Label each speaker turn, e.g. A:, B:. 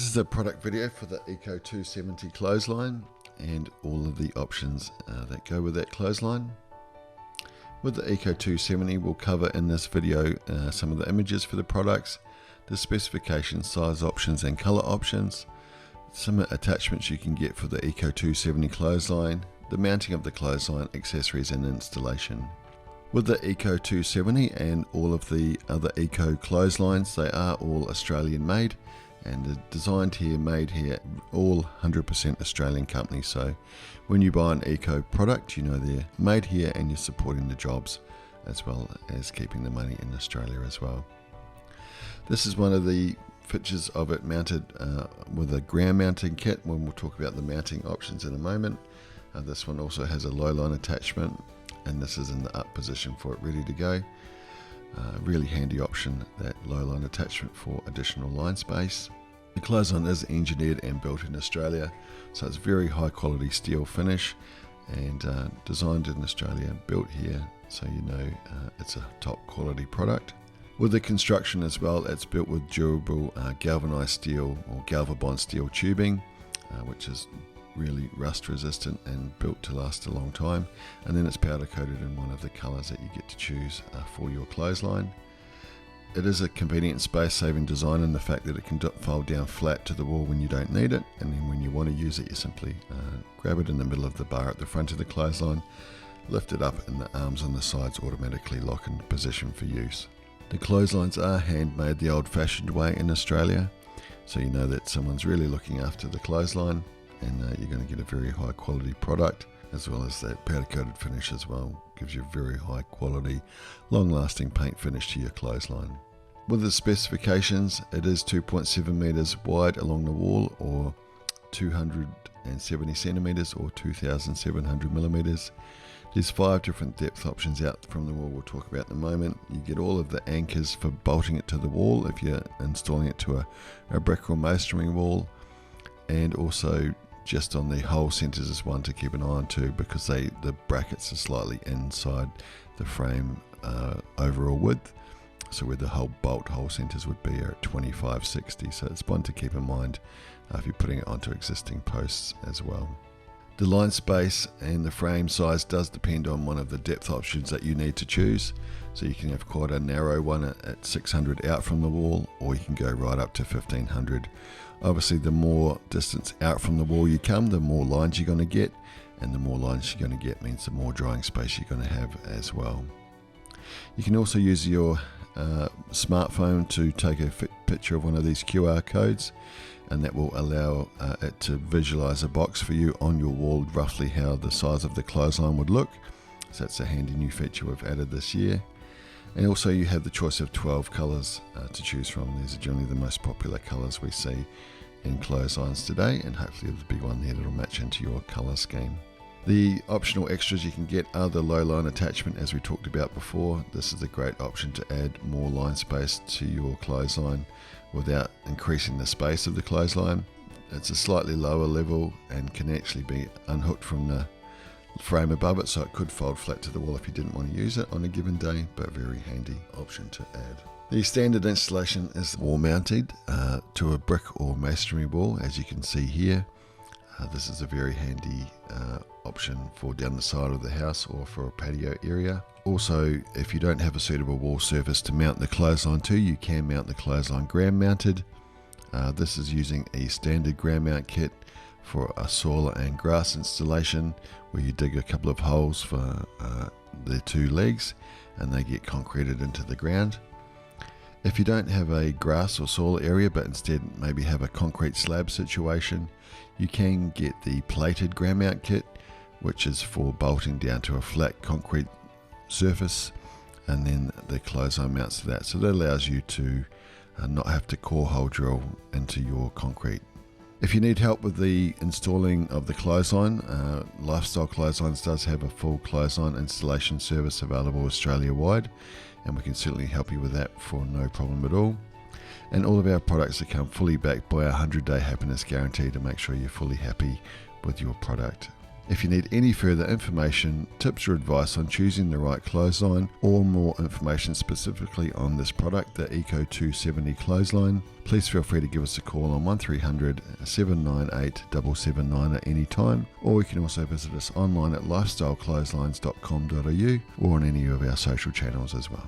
A: This is a product video for the Eco 270 clothesline and all of the options that go with that clothesline. With the Eco 270, we'll cover in this video some of the images for the products, the specifications, size options and color options, some attachments you can get for the Eco 270 clothesline, the mounting of the clothesline, accessories and installation. With the Eco 270 and all of the other Eco clotheslines, they are all Australian made and they're designed here, made here, all 100% Australian companies. So when you buy an Eco product, you know they're made here and you're supporting the jobs as well as keeping the money in Australia as well. This is one of the features of it mounted with a ground mounting kit, when we'll talk about the mounting options in a moment. This one also has a lowline attachment, and this is in the up position for it, ready to go. Really handy option, that lowline attachment for additional line space. The clothesline is engineered and built in Australia, so it's very high quality steel finish and designed in Australia, built here, so you know it's a top quality product. With the construction as well, it's built with durable galvanized steel or Colourbond steel tubing, which is really rust resistant and built to last a long time, and then it's powder coated in one of the colors that you get to choose for your clothesline. It is a convenient space saving design in the fact that it can fold down flat to the wall when you don't need it, and then when you want to use it you simply grab it in the middle of the bar at the front of the clothesline, lift it up, and the arms on the sides automatically lock into position for use. The clotheslines are handmade the old-fashioned way in Australia, so you know that someone's really looking after the clothesline, and you're going to get a very high quality product, as well as that powder coated finish as well. Gives you very high quality, long lasting paint finish to your clothesline. With the specifications, it is 2.7 meters wide along the wall, or 270 centimeters, or 2,700 millimeters. There's 5 different depth options out from the wall we'll talk about in a moment. You get all of the anchors for bolting it to the wall if you're installing it to a brick or masonry wall, and also just on the hole centers is one to keep an eye on too, because the brackets are slightly inside the frame overall width, so where the whole bolt hole centers would be are at 25/60, so it's one to keep in mind if you're putting it onto existing posts as well. The line space and the frame size does depend on one of the depth options that you need to choose, so you can have quite a narrow one at 600 out from the wall, or you can go right up to 1500. Obviously the more distance out from the wall you come, the more lines you're going to get, and the more lines you're going to get means the more drying space you're going to have as well. You can also use your smartphone to take a picture of one of these QR codes, and that will allow it to visualize a box for you on your wall, roughly how the size of the clothesline would look. So that's a handy new feature we've added this year. And also you have the choice of 12 colors to choose from. These are generally the most popular colors we see in clotheslines today, and hopefully there'll be one there that'll match into your color scheme. The optional extras you can get are the low line attachment, as we talked about before. This is a great option to add more line space to your clothesline without increasing the space of the clothesline. It's a slightly lower level and can actually be unhooked from the frame above it, so it could fold flat to the wall if you didn't want to use it on a given day, but very handy option to add. The standard installation is wall mounted to a brick or masonry wall, as you can see here. This is a very handy option for down the side of the house or for a patio area. Also, if you don't have a suitable wall surface to mount the clothesline to, you can mount the clothesline ground mounted. This is using a standard ground mount kit for a soil and grass installation, where you dig a couple of holes for the 2 legs and they get concreted into the ground. If you don't have a grass or soil area, but instead maybe have a concrete slab situation, you can get the plated ground mount kit, which is for bolting down to a flat concrete surface, and then the clothesline mounts to that. So that allows you to not have to core hole drill into your concrete. If you need help with the installing of the clothesline, Lifestyle Clotheslines does have a full clothesline installation service available Australia-wide, and we can certainly help you with that for no problem at all. And all of our products come fully backed by our 100-day happiness guarantee to make sure you're fully happy with your product. If you need any further information, tips or advice on choosing the right clothesline, or more information specifically on this product, the Eco 270 clothesline, please feel free to give us a call on 1300 798 779 at any time, or you can also visit us online at lifestyleclotheslines.com.au or on any of our social channels as well.